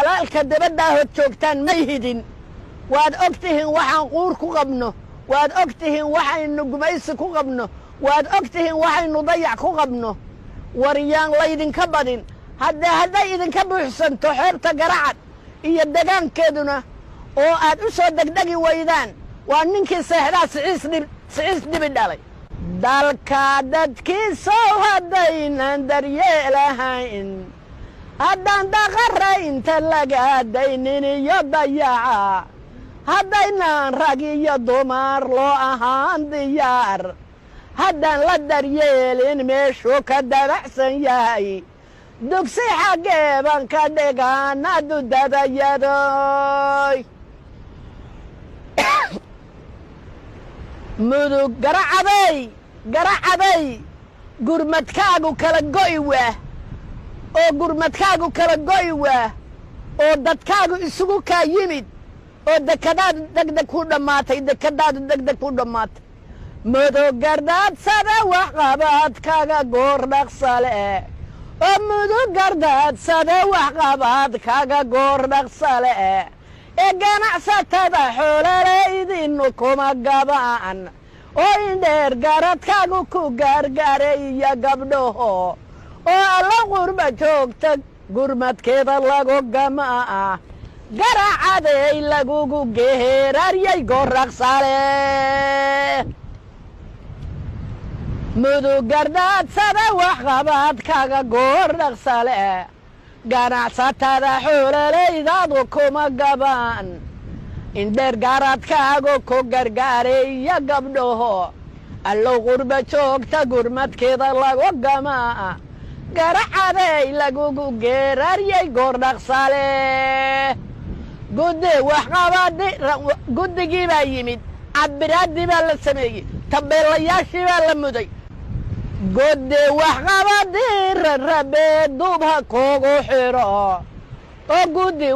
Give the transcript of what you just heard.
dalaalka dabaddaa hod joogtaan may hidin waad og tihiin waxaan quur ku qabno waad og tihiin waxaynu gumaysi ku qabno waad og tihiin waxaynu dayac ku qabno waryaan laydinka badin hadday idinka buuxsanto xeebta garacad iyo degaankeeduna oo aad u soo degdegi waydaan waa ninkii seexdaa siciis dhibi dhalay dalka dadkiisow haddaynan daryeelahayn haddaan daqarra inta laga daynin iyo dayaca haddaynan rag iyo dumar loo ahaan diyaar haddaan la daryeelin meeshuu ka dabacsan yahay dugsi xaggeeban ka dhigaana dudadayadoy mudug garacaday gurmadkaagu kala go'i waah oo gurmadkaagu kala go'i waah oo dadkaagu isugu kaa yimid oo dekadaadu degdeg ku dhammaatay mudug gardaadsada waxqabadkaaga goor dhaqsale oo mudug gardaadsada waxqabadkaaga goor dhaqsale ee ganacsatada xoolalaydinu kuma gabaan oo indheer garadkaagu ku gaargaaraya gabdhaho oo alla qurba joogta gurmadkeeda lagu gamaa garacaday lagugu geeraryay goor dhaqsale mudug gardaadsada waxqabadkaaga goor dhaqsale ganacsatada xoolalaydadu kuma gabaan indheer garadkaagu ku gargaaraya gabdhaho allow qurba joogta gurmadkeeda lagu gamaa garacaday lagugu geeraryay goor dhaqsale guddigii baa yimid cabiraaddii baa la sameeyey tabeelayaashii baa la muday guddi waxqabadii rarabee duub ha kuugu xidho oo guddi